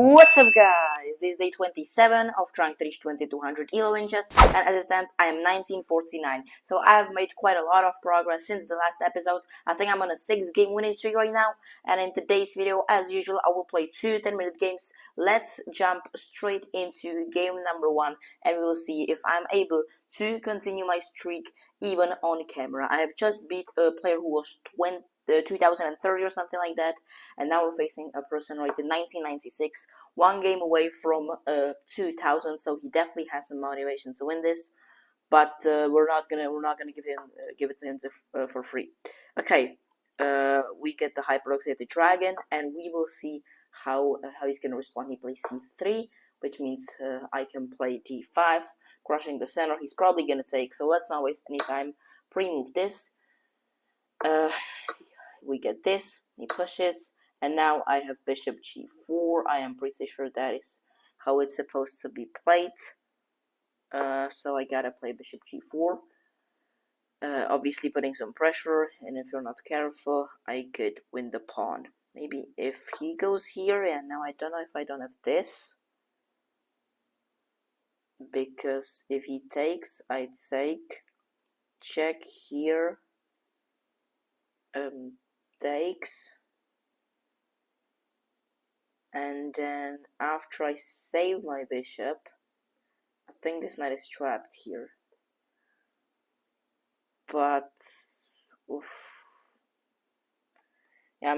What's up, guys? This is day 27 of trying to reach 2200 ELO inches, and as it stands, I am 1949. So I have made quite a lot of progress since the last episode. I think I'm on a 6-game winning streak right now, and in today's video, as usual, I will play 2 10-minute games. Let's jump straight into game number 1, and we will see if I'm able to continue my streak even on camera. I have just beat a player who was 2030 or something like that, and now we're facing a person right in 1996, 1 game away from 2000, so he definitely has some motivation to win this, but we're not gonna give it to him for free. Okay, we get the hyperoxylated dragon, and we will see how he's gonna respond. He plays c3, which means I can play d5, crushing the center. He's probably gonna take, so let's not waste any time. Pre-move this. We get this, he pushes, and now I have bishop g4. I am pretty sure that is how it's supposed to be played. So I gotta play bishop g4. Obviously putting some pressure, and if you're not careful, I could win the pawn. Maybe if he goes here, and now I don't know if I don't have this. Because if he takes, I take, check here, takes, and then after I save my bishop, I think this knight is trapped here, but oof. Yeah,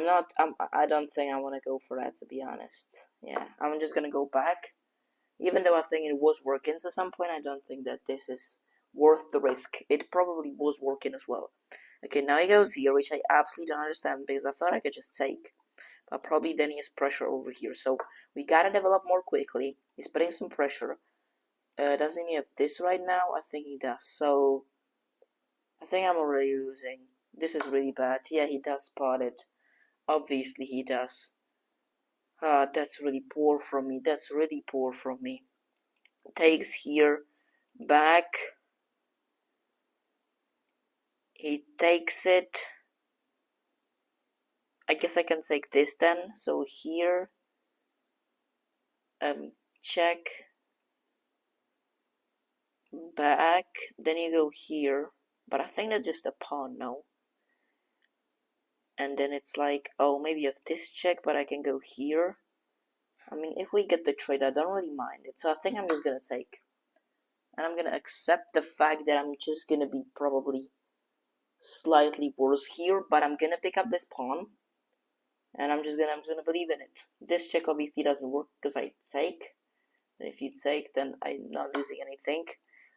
I don't think I want to go for that, to be honest. Yeah, I'm just gonna go back, even though I think it was working to some point. I don't think that this is worth the risk. It probably was working as well. Okay, now he goes here, which I absolutely don't understand, because I thought I could just take. But probably then he has pressure over here, so we gotta develop more quickly. He's putting some pressure. Doesn't he have this right now? I think he does, so I think I'm already losing. This is really bad. Yeah, he does spot it. Obviously he does. That's really poor from me. That's really poor from me. Takes here, back. He takes it. I guess I can take this then. So here, check, back. Then you go here, but I think that's just a pawn, no? And then it's like, oh, maybe you have this check, but I can go here. I mean, if we get the trade, I don't really mind it. So I think I'm just gonna take, and I'm gonna accept the fact that I'm just gonna be probably slightly worse here, but I'm gonna pick up this pawn, and I'm just gonna believe in it. This check obviously doesn't work because I take, and if you take, then I'm not losing anything.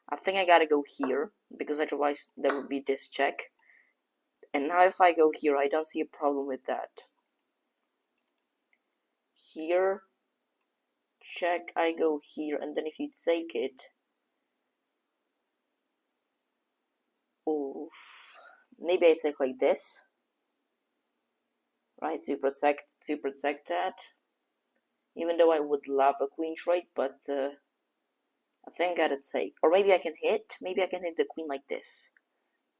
I think I gotta go here, because otherwise there would be this check. And now if I go here, I don't see a problem with that. Here, check, I go here, and then if you take it, oof, maybe I take like this, right, to protect that. Even though I would love a queen trade, but I think I gotta take. Or maybe I can hit. Maybe I can hit the queen like this.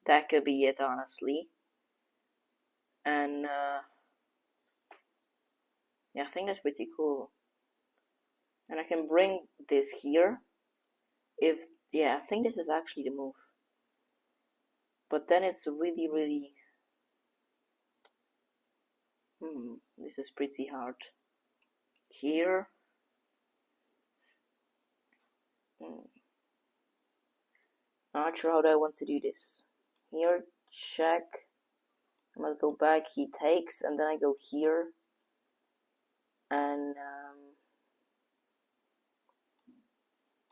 That could be it, honestly. And yeah, I think that's pretty cool. And I can bring this here. Yeah, I think this is actually the move. But then it's really this is pretty hard. Here. Not sure how do I want to do this. Here, check. I'm gonna go back, he takes, and then I go here. And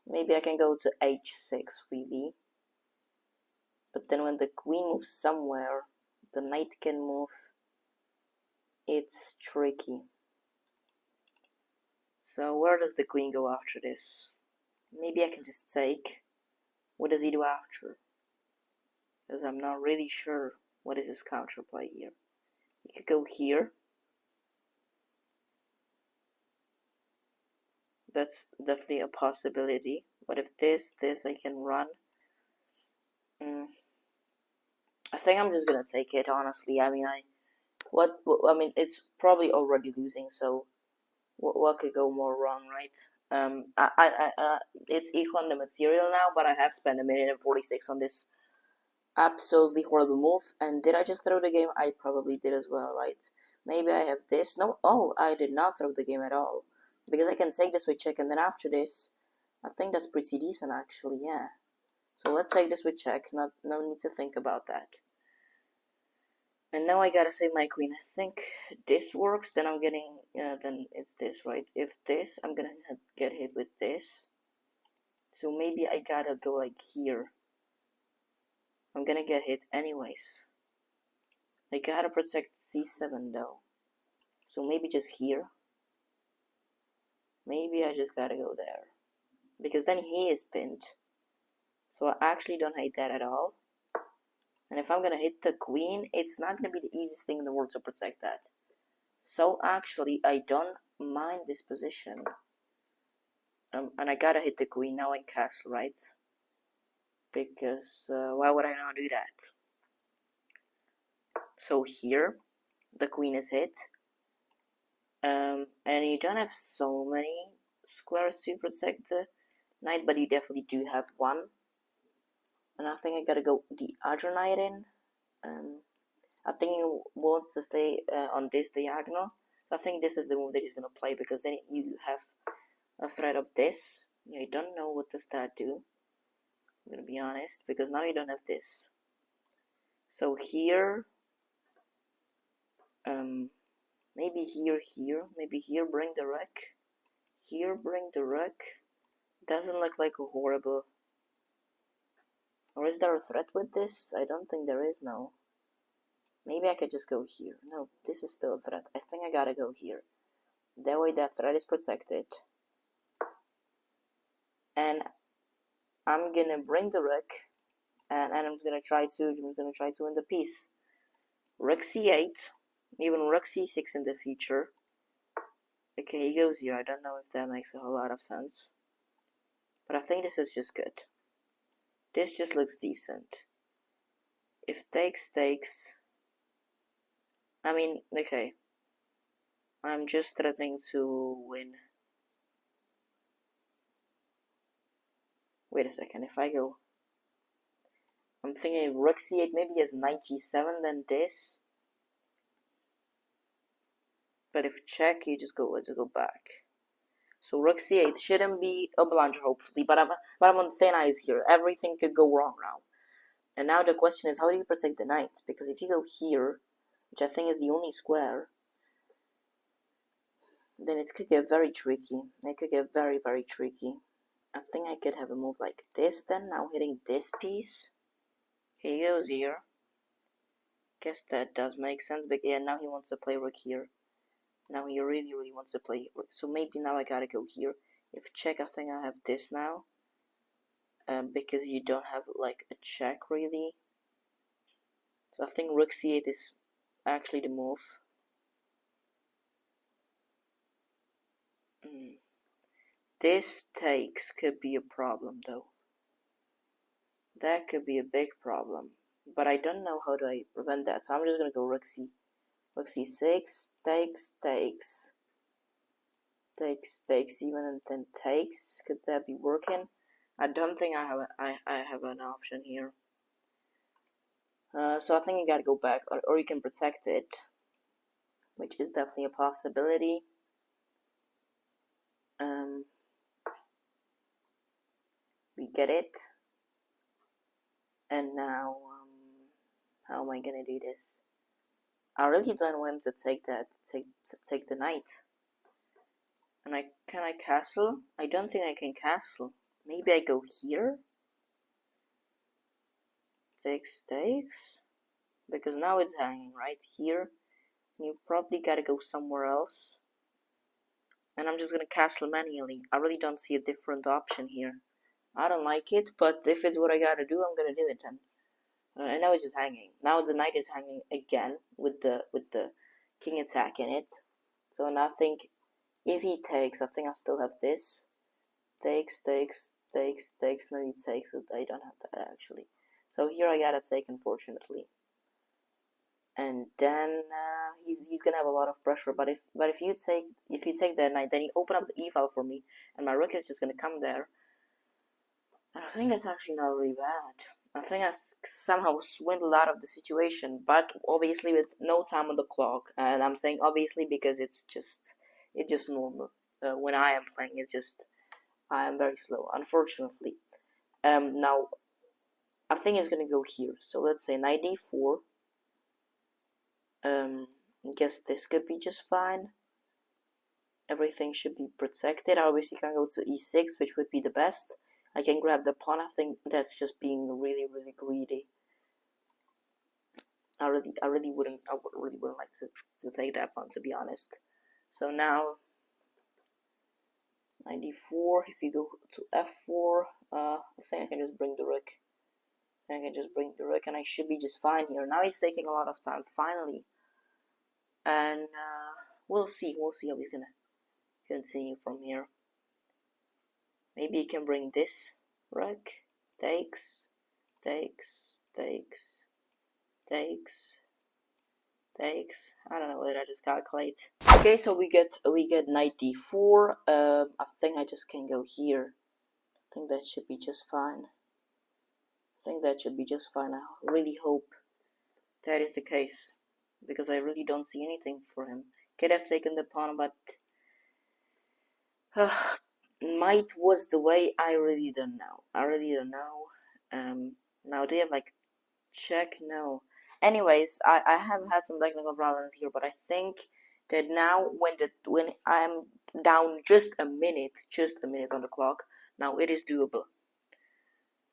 maybe I can go to h6, really. But then when the queen moves somewhere, the knight can move. It's tricky. So where does the queen go after this? Maybe I can just take. What does he do after? Because I'm not really sure what is his counterplay here. He could go here. That's definitely a possibility. But if this I can run. I think I'm just gonna take it, honestly. I mean, I mean, it's probably already losing, so What could go more wrong, right? It's equal on the material now, but I have spent 1:46 on this absolutely horrible move. And did I just throw the game? I probably did as well, right? Maybe I have this. No, oh, I did not throw the game at all. Because I can take this with check, and then after this, I think that's pretty decent, actually, yeah. So let's take this with check, no need to think about that. And now I gotta save my queen. I think this works, then I'm getting, then it's this, right? If this, I'm gonna get hit with this. So maybe I gotta go like here. I'm gonna get hit anyways. I gotta protect c7 though. So maybe just here. Maybe I just gotta go there. Because then he is pinned. So I actually don't hate that at all. And if I'm gonna hit the queen, it's not gonna be the easiest thing in the world to protect that. So actually, I don't mind this position. And I gotta hit the queen now in castle, right? Because why would I not do that? So here, the queen is hit. And you don't have so many squares to protect the knight, but you definitely do have one. And I think I gotta go the other knight in. I think you want to stay on this diagonal. So I think this is the move that he's gonna play, because then you have a threat of this. I don't know what does that do. I'm gonna be honest, because now you don't have this. So here, maybe here, maybe here, bring the rook. Here, bring the rook. Doesn't look like a horrible. Or is there a threat with this? I don't think there is, no. Maybe I could just go here. No, this is still a threat. I think I gotta go here. That way that threat is protected. And I'm gonna bring the rook. And I'm gonna try to win the piece. Rook c8. Even rook c6 in the future. Okay, he goes here. I don't know if that makes a whole lot of sense. But I think this is just good. This just looks decent. If takes, takes. I mean, okay. I'm just threatening to win. Wait a second, if I go... I'm thinking if rook c8 maybe has knight g7, then this. But if check, you just go back. So rook c8 shouldn't be a blunder, hopefully. But I'm on thin ice here. Everything could go wrong now. And now the question is, how do you protect the knight? Because if you go here, which I think is the only square, then it could get very tricky. It could get very, very tricky. I think I could have a move like this then, now hitting this piece. Okay, he goes here. Guess that does make sense, but yeah, now he wants to play rook here. Now he really, really wants to play rook. So maybe now I gotta go here. If check, I think I have this now. Because you don't have like a check really. So I think rook c8 is actually the move. This takes could be a problem though. That could be a big problem. But I don't know how do I prevent that. So I'm just gonna go rook c6, takes, takes. Takes, takes, even and then takes. Could that be working? I don't think I have an option here. So I think you gotta go back, or you can protect it, which is definitely a possibility. We get it. And now, how am I gonna do this? I really don't want him to take that, take the knight. And can I castle? I don't think I can castle. Maybe I go here. Takes, takes. Because now it's hanging right here. You probably gotta go somewhere else. And I'm just gonna castle manually. I really don't see a different option here. I don't like it, but if it's what I gotta do, I'm gonna do it then. And now it's just hanging. Now the knight is hanging again with the king attack in it. So now I think if he takes, I think I still have this. Takes, takes, takes, takes. No, he takes. So I don't have that actually. So here I gotta take, unfortunately. and then he's gonna have a lot of pressure. But if you take that knight, then you open up the e-file for me, and my rook is just gonna come there. And I think that's actually not really bad. I think I somehow swindled out of the situation, but obviously with no time on the clock. And I'm saying obviously because it's just normal. When I am playing, I am very slow, unfortunately. Now I think it's gonna go here. So let's say knight d4. I guess this could be just fine. Everything should be protected. I obviously can go to e6, which would be the best. I can grab the pawn. I think that's just being really, really greedy. I really wouldn't like to take that pawn, to be honest. So now, knight d4. If you go to f4, I think I can just bring the rook. And I should be just fine here. Now he's taking a lot of time, finally. And we'll see how he's gonna continue from here. Maybe he can bring this rook. Takes. I don't know what I just calculate. Okay, so we get knight d4. I think I just can go here. I think that should be just fine. I really hope that is the case, because I really don't see anything for him. Could have taken the pawn, but might was the way. I really don't know. Now do you have like check? No. Anyways, I have had some technical problems here, but I think that now when I'm down just a minute on the clock, now it is doable.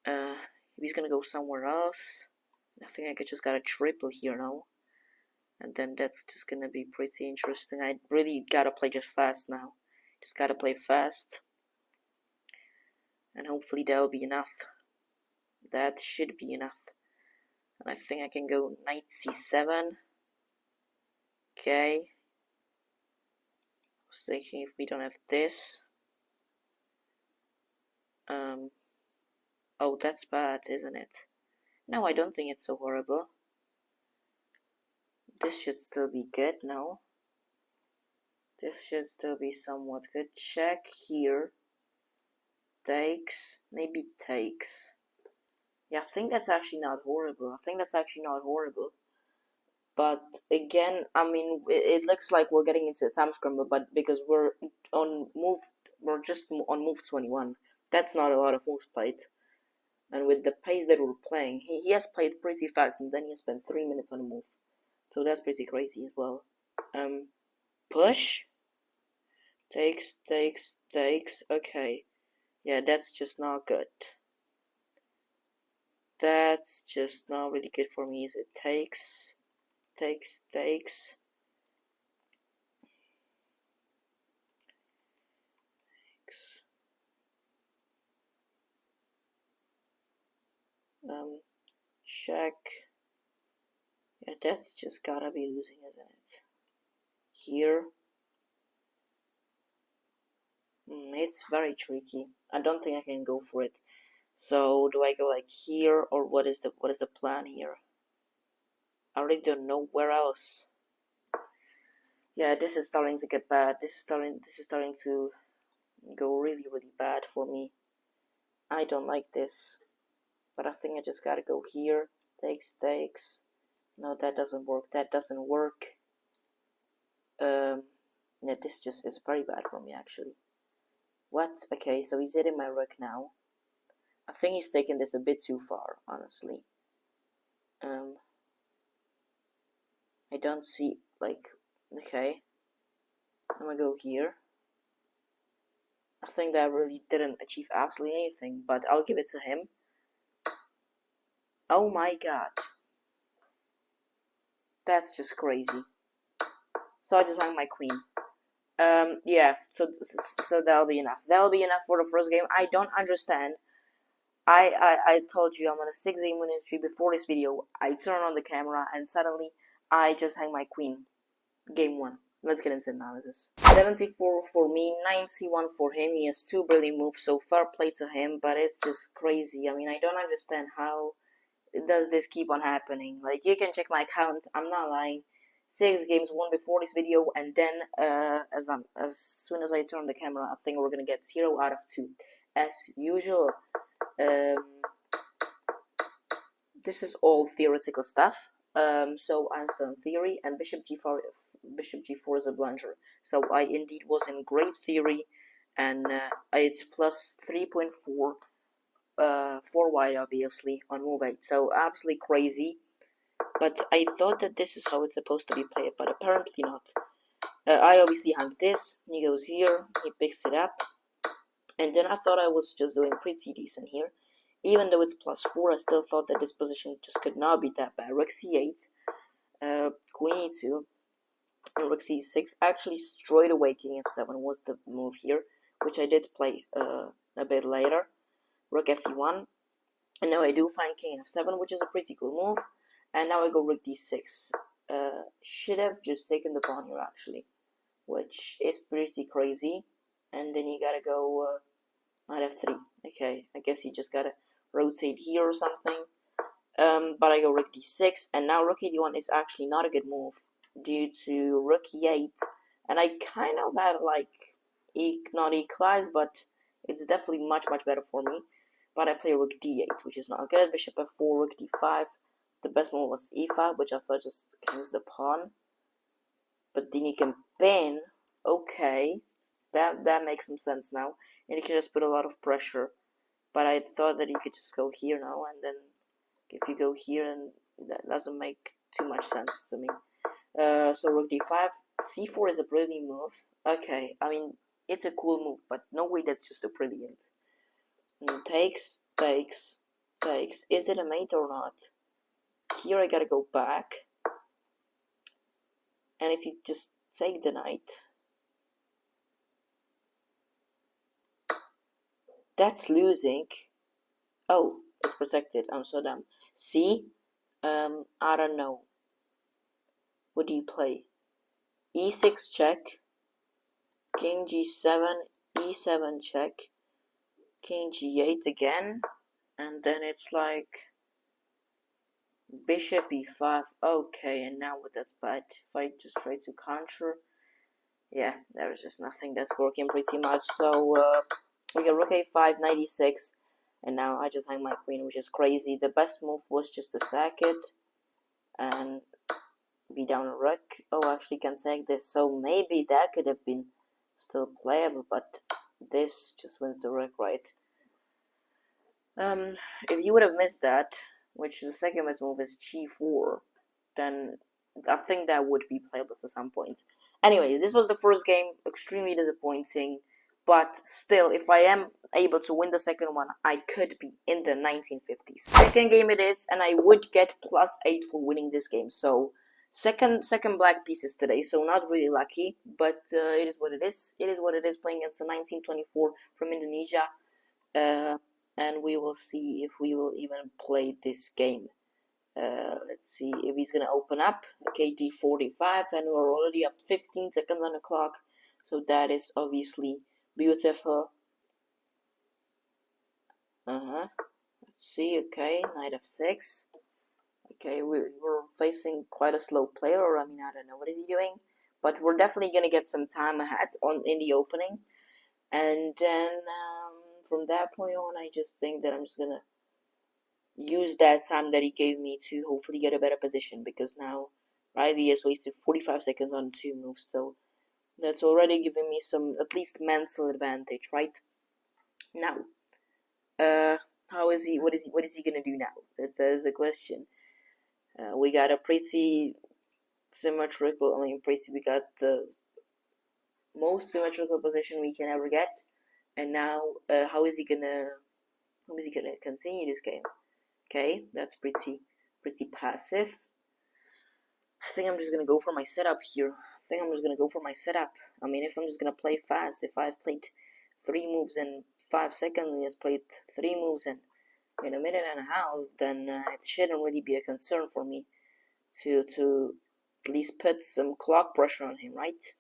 If he's gonna go somewhere else, I think I could just got a triple here now, and then that's just gonna be pretty interesting. I really gotta play just fast now. Just gotta play fast, and hopefully that'll be enough. That should be enough. And I think I can go knight c7. Okay. I was thinking if we don't have this. Oh, that's bad, isn't it? No, I don't think it's so horrible. This should still be good, no? This should still be somewhat good. Check here. Takes. Maybe takes. Yeah, I think that's actually not horrible. But again, I mean, it looks like we're getting into a time scramble, but because we're just on move 21. That's not a lot of moves played. And with the pace that we're playing, he has played pretty fast, and then he spent 3 minutes on a move. So that's pretty crazy as well. Push. Takes. Okay. Yeah, that's just not good. That's just not really good for me, is it? Takes. Check. Yeah, that's just gotta be losing, isn't it? Here. It's very tricky. I don't think I can go for it. So do I go like here, or what is the plan here? I really don't know where else. Yeah, this is starting to get bad. This is starting to go really, really bad for me. I don't like this. But I think I just gotta go here. Takes. No, that doesn't work. Yeah, this just is very bad for me, actually. What? Okay, so he's hitting my rook now. I think he's taking this a bit too far, honestly. I don't see, like, okay. I'm gonna go here. I think that really didn't achieve absolutely anything, but I'll give it to him. Oh my god. That's just crazy. So I just hung my queen. Yeah, so that'll be enough. That'll be enough for the first game. I don't understand. I told you I'm on a 6-game winning streak before this video. I turn on the camera and suddenly I just hang my queen. Game 1. Let's get into analysis. 74 for me, 91 for him. He has 2 brilliant moves, so fair play to him, but it's just crazy. I mean, I don't understand how does this keep on happening? Like, you can check my account, I'm not lying. 6 games won before this video, and then as soon as I turn the camera, I think we're gonna get 0 out of 2 as usual. This is all theoretical stuff. So I'm still in theory, and bishop g4 is a blunder. So I indeed was in great theory, and it's plus 3.4 for white, obviously, on move 8. So absolutely crazy. But I thought that this is how it's supposed to be played, but apparently not. I obviously hung this, he goes here, he picks it up, and then I thought I was just doing pretty decent here. Even though it's plus 4, I still thought that this position just could not be that bad. Rook c8, queen e2, and rook c6. Actually, straight away king f7 was the move here, which I did play a bit later. Rook fe1, and now I do find king f7, which is a pretty cool move. And now I go rook d6. Should have just taken the pawn here, actually, which is pretty crazy. And then you gotta go knight f3. Okay, I guess you just gotta rotate here or something. But I go rook d6, and now rook e1 is actually not a good move due to rook e8. And I kind of had like not equalize, but it's definitely much better for me. But I play rook d8, which is not good. Bishop f4, rook d5. The best move was e5, which I thought just hangs the pawn. But then you can pin. Okay, that makes some sense now. And you can just put a lot of pressure. But I thought that you could just go here now, and then if you go here, and that doesn't make too much sense to me. So rook d5, c4 is a brilliant move. Okay, I mean, it's a cool move, but no way that's just a brilliant. And takes. Is it a mate or not? Here I gotta go back. And if you just take the knight, that's losing. Oh, it's protected. I'm so dumb. See? I don't know. What do you play? e6 check. King g7, e7 check. King g8 again. And then it's like bishop e5. Okay, and now what, that's bad. If I just try to counter, yeah, there's just nothing that's working pretty much. So we got rook a5, knight e6, and now I just hang my queen, which is crazy. The best move was just to sack it and be down a rook. Oh, I actually can sack this, so maybe that could have been still playable, but this just wins the rook, right? If you would have missed that, which the second best move is g4, then I think that would be playable at some point. Anyways, this was the first game, extremely disappointing, but still, if I am able to win the second one, I could be in the 1950s. Second game it is, and I would get +8 for winning this game, so second black pieces today, so not really lucky, but it is what it is. It is what it is, playing against the 1924 from Indonesia. And we will see if we will even play this game. Let's see if he's gonna open up. Okay, d45, and we're already up 15 seconds on the clock, so that is obviously beautiful. Let's see. Okay, knight f6. Okay, we're facing quite a slow player, or I mean, I don't know what is he doing, but we're definitely gonna get some time ahead in the opening, and then from that point on, I just think that I'm just gonna use that time that he gave me to hopefully get a better position, because now Riley has wasted 45 seconds on 2 moves, so that's already giving me some at least mental advantage, right? Now, how is he? What is he gonna do now? That is a question. We got a pretty symmetrical. We got the most symmetrical position we can ever get. And now, how is he gonna continue this game? Okay, that's pretty passive. I think I'm just gonna go for my setup here. I mean, if I'm just gonna play fast, if I've played 3 moves in 5 seconds, and he has played 3 moves in a minute and a half, then it shouldn't really be a concern for me to at least put some clock pressure on him, right?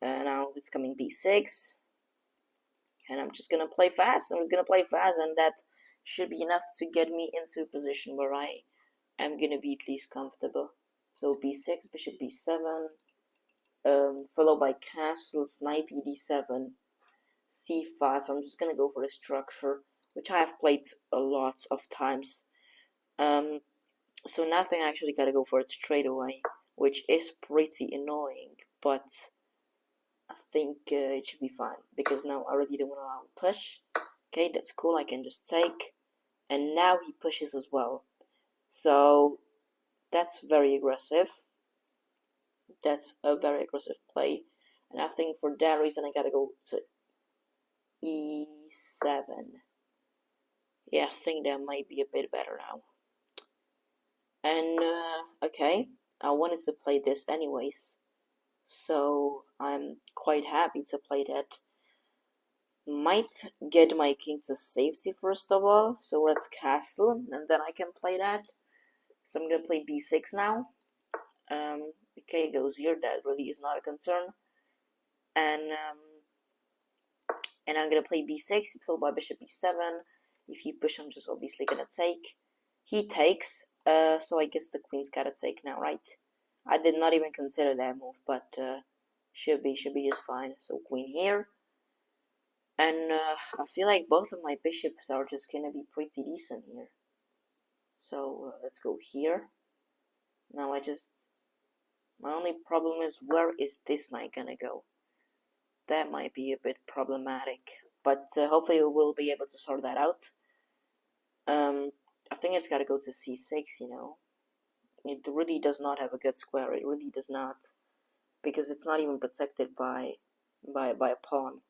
Now it's coming b6. And I'm just gonna play fast. And that should be enough to get me into a position where I am gonna be at least comfortable. So b6, bishop b7, followed by castles, knight d7, c5. I'm just gonna go for a structure, which I have played a lot of times. So nothing, I actually gotta go for it straight away, which is pretty annoying, but I think it should be fine, because now I already don't want to allow push. Okay, that's cool, I can just take, and now he pushes as well. So that's very aggressive. That's a very aggressive play, and I think for that reason I gotta go to e7. Yeah, I think that might be a bit better now. And okay, I wanted to play this anyways, so I'm quite happy to play that. Might get my king to safety first of all, so let's castle, and then I can play that. So I'm gonna play b6 now. Okay, goes here, that really is not a concern. And I'm gonna play b6, followed by bishop b7. If he push, I'm just obviously gonna take. He takes, so I guess the queen's gotta take now, right? I did not even consider that move, but should be just fine. So queen here. And I feel like both of my bishops are just gonna be pretty decent here. So let's go here. Now my only problem is, where is this knight gonna go? That might be a bit problematic, but hopefully we will be able to sort that out. I think it's gotta go to c6, you know. It really does not have a good square, it really does not, because it's not even protected by a pawn.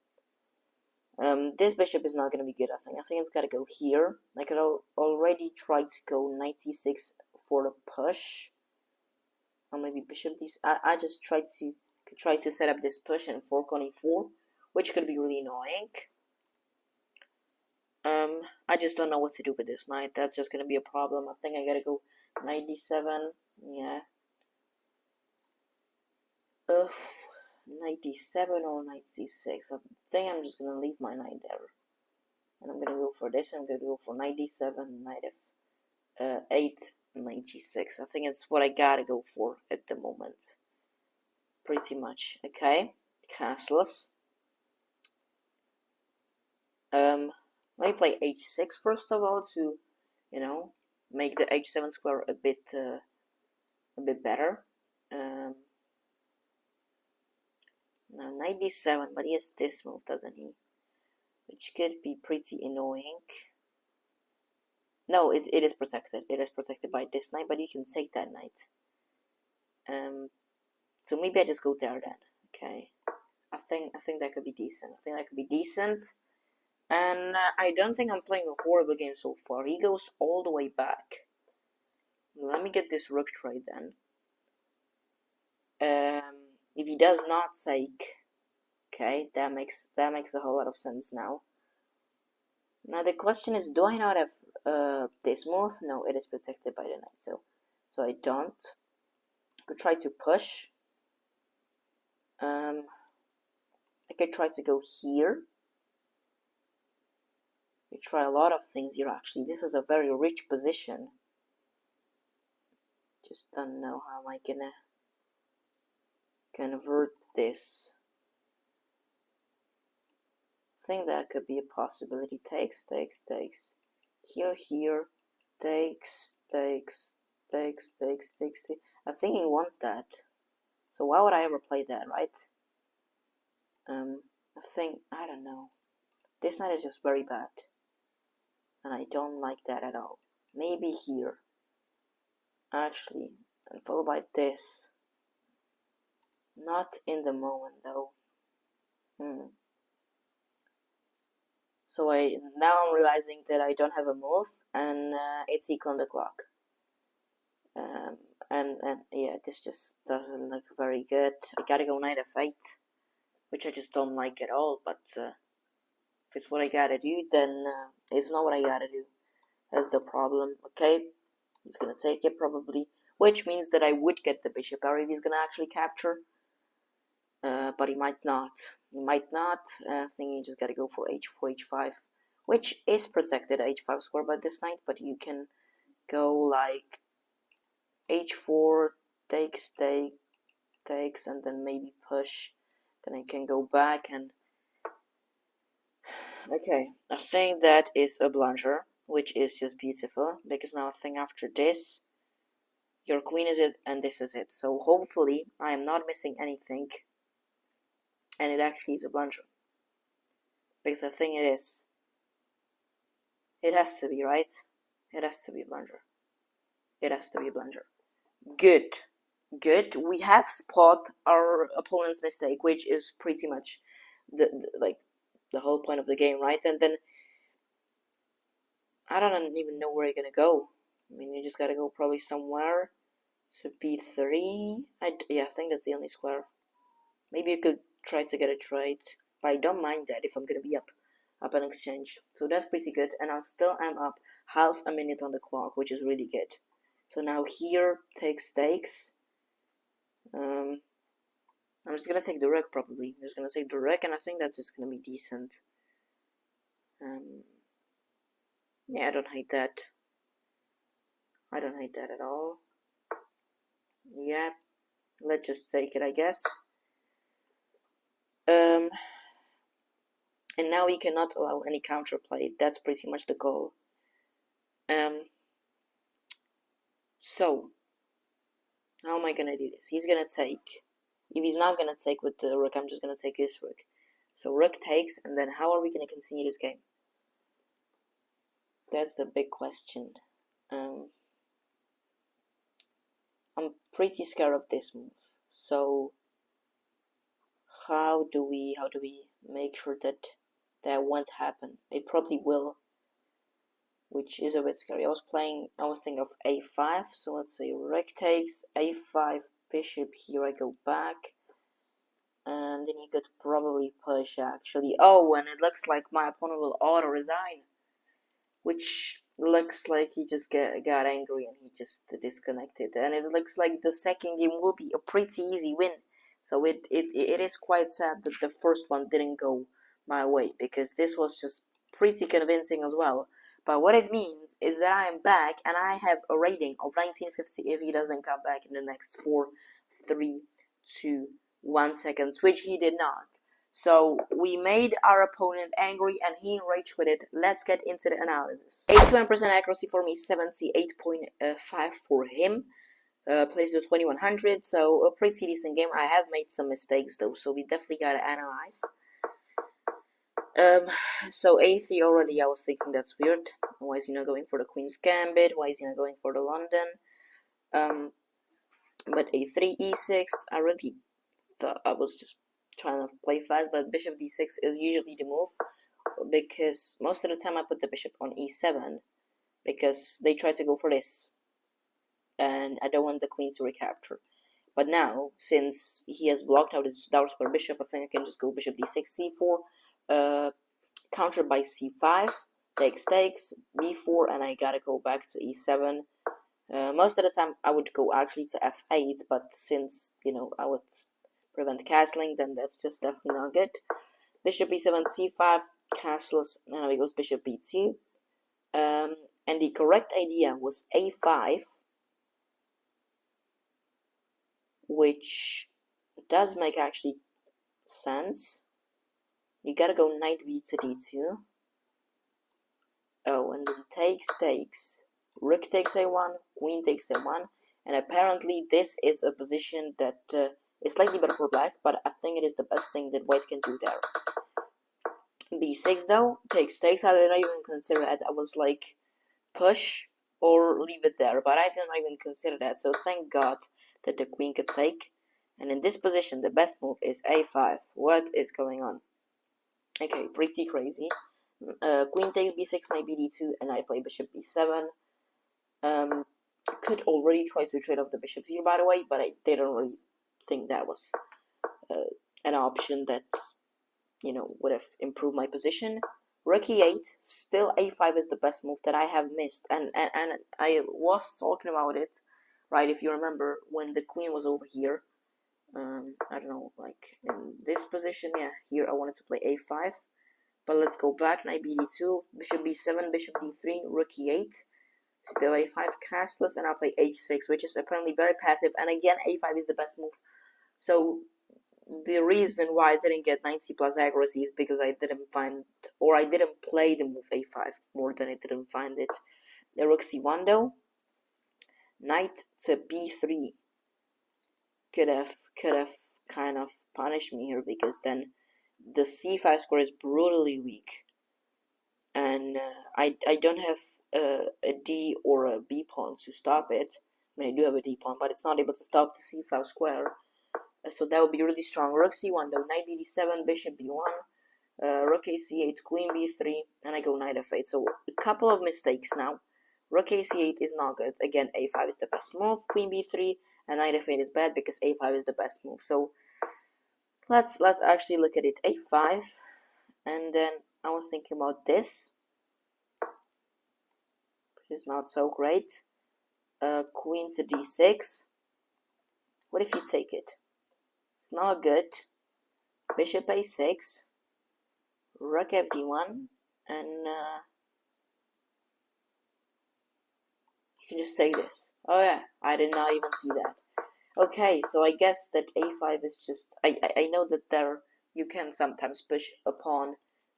This bishop is not going to be good, I think. it's got to go here. I could already try to go knight c6 for the push. Or maybe bishop d6. I just tried to set up this push and fork on e4, which could be really annoying. I just don't know what to do with this knight. That's just going to be a problem. I think I got to go knight d7. Yeah. Knight d7 or knight c6. I think I'm just going to leave my knight there. And I'm going to go for this. I'm going to go for knight d7, knight f8, knight g6. I think it's what I got to go for at the moment. Pretty much. Okay. Castles. Let me play h6 first of all to, you know, make the h7 square a bit better. Now knight d7, but he has this move, doesn't he? Which could be pretty annoying. No, it is protected. It is protected by this knight, but you can take that knight. So maybe I just go there then. Okay. I think that could be decent. And I don't think I'm playing a horrible game so far. He goes all the way back. Let me get this rook trade then. If he does not take, okay, that makes a whole lot of sense now. Now the question is, do I not have this move? No, it is protected by the knight, so I don't. I could try to push. I could try to go here. We try a lot of things here actually. This is a very rich position. Just don't know how am I gonna convert this. I think that could be a possibility. Takes. Here. Takes. I think he wants that. So why would I ever play that, right? I don't know. This knight is just very bad. And I don't like that at all. Maybe here. Actually, and followed by this. Not in the moment though. So now I'm realizing that I don't have a move, and it's equal on the clock. And yeah, this just doesn't look very good. I gotta go knight f8, which I just don't like at all. But if it's what I gotta do, then it's not what I gotta do. That's the problem. Okay, he's gonna take it probably, which means that I would get the bishop or if he's gonna actually capture. But he might not. I think you just gotta go for h4, h5, which is protected h5 square by this knight, but you can go like h4, takes, takes, and then maybe push. Then I can go back and... Okay, I think that is a blunder, which is just beautiful, because now I think after this, your queen is it, and this is it. So hopefully I am not missing anything, and it actually is a blunder. Because I think it is. It has to be, right? It has to be a blunder. It has to be a blunder. Good. Good. We have spot our opponent's mistake, which is pretty much the whole point of the game, right? And then I don't even know where you're gonna go. I mean, you just gotta go probably somewhere to b3. Yeah, I think that's the only square. Maybe you could try to get a trade, but I don't mind that if I'm gonna be up an exchange. So that's pretty good, and I still am up half a minute on the clock, which is really good. So now here takes stakes. I'm just gonna take the rook probably. I'm just gonna take the rook, and I think that's just gonna be decent. Yeah, I don't hate that. I don't hate that at all. Yeah, let's just take it, I guess. And now we cannot allow any counterplay. That's pretty much the goal. So how am I gonna do this? He's gonna take. If he's not gonna take with the rook, I'm just gonna take this rook. So rook takes, and then how are we gonna continue this game? That's the big question. I'm pretty scared of this move. So how do we make sure that won't happen? It probably will, which is a bit scary. I was thinking of a5, so let's say rook takes, a5, bishop here, I go back, and then he could probably push actually. Oh, and it looks like my opponent will auto-resign, which looks like he just got angry and he just disconnected, and it looks like the second game will be a pretty easy win. So it is quite sad that the first one didn't go my way, because this was just pretty convincing as well. But what it means is that I am back and I have a rating of 1950 if he doesn't come back in the next 4, 3, 2, 1 seconds, which he did not. So we made our opponent angry and he enraged with it. Let's get into the analysis. 81% accuracy for me, 78.5 for him. Plays to 2100, so a pretty decent game. I have made some mistakes though, so we definitely gotta analyze. So a3 already, I was thinking that's weird. Why is he not going for the Queen's Gambit? Why is he not going for the London? But a3, e6, I really thought I was just trying to play fast, but bishop d6 is usually the move, because most of the time I put the bishop on e7, because they try to go for this, and I don't want the queen to recapture. But now, since he has blocked out his dark square bishop, I think I can just go bishop d6, c4, countered by c5, takes, b4, and I gotta go back to e7. Most of the time I would go actually to f8, but since, I would prevent castling, then that's just definitely not good. Bishop b7, c5, castles, and now he goes bishop b2. And the correct idea was a5, which does make actually sense. You gotta go knight b to d2. Oh, and then takes. Rook takes a1, queen takes a1, and apparently this is a position that is slightly better for black, but I think it is the best thing that white can do there. b6 though, takes. I didn't even consider that. I was like, push or leave it there, but I didn't even consider that, so thank God that the queen could take. And in this position, the best move is a5. What is going on? Okay, pretty crazy. Queen takes b6, knight bd2, and I play bishop b7. Could already try to trade off the bishops here, by the way, but I didn't really think that was an option that, would have improved my position. Rook e8, still a5 is the best move that I have missed, and I was talking about it, right, if you remember, when the queen was over here. I don't know, like in this position, yeah, here I wanted to play a5, But let's go back. Knight bd2, bishop b7, bishop d3, rook e8. Still a5 castless, and I'll play h6, which is apparently very passive. And again, a5 is the best move. So the reason why I didn't get 90 plus accuracy is because I didn't find, or I didn't play the move a5 more than I didn't find it. The rook c1 though, knight to b3 could have kind of punished me here, because then the c5 square is brutally weak, and I don't have a d or a b pawn to stop it. I mean, I do have a d pawn, but it's not able to stop the c5 square. So that would be really strong. Rook c1 though, knight bd7, bishop b1, rook ac8, queen b3, and I go knight f8. So a couple of mistakes now. Rook ac8 is not good. Again, a5 is the best move. Queen b3 and knight f8 is bad because a5 is the best move. So let's actually look at it. a5, and then I was thinking about this, which is not so great. Queen to d6. What if you take it? It's not good. Bishop a6, rook fd1, and you can just take this. Oh yeah, I did not even see that. Okay, so I guess that a5 is just, I know that there you can sometimes push a pawn,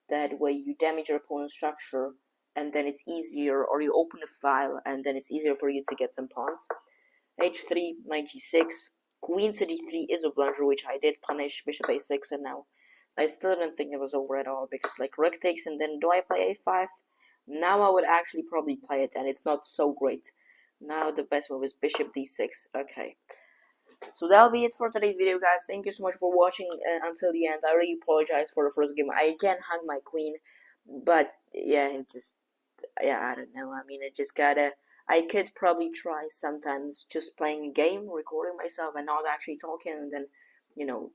that way you damage your opponent's structure, and then it's easier, or you open a file, and then it's easier for you to get some pawns. h3, knight g6, queen to d3 is a blunder, which I did punish, bishop a6, and now I still didn't think it was over at all, because like rook takes, and then do I play a5? Now I would actually probably play it, and it's not so great. Now the best move is bishop d6. Okay, so that'll be it for today's video, guys. Thank you so much for watching until the end. I really apologize for the first game. I again hung my queen, but yeah, it just, yeah, I don't know. I mean, I just gotta, I could probably try sometimes just playing a game, recording myself and not actually talking, and then, you know,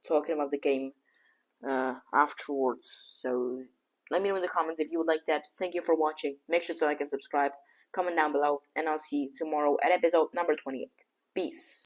talking about the game afterwards. So let me know in the comments if you would like that. Thank you for watching. Make sure to like and subscribe. Comment down below, and I'll see you tomorrow at episode number 28. Peace.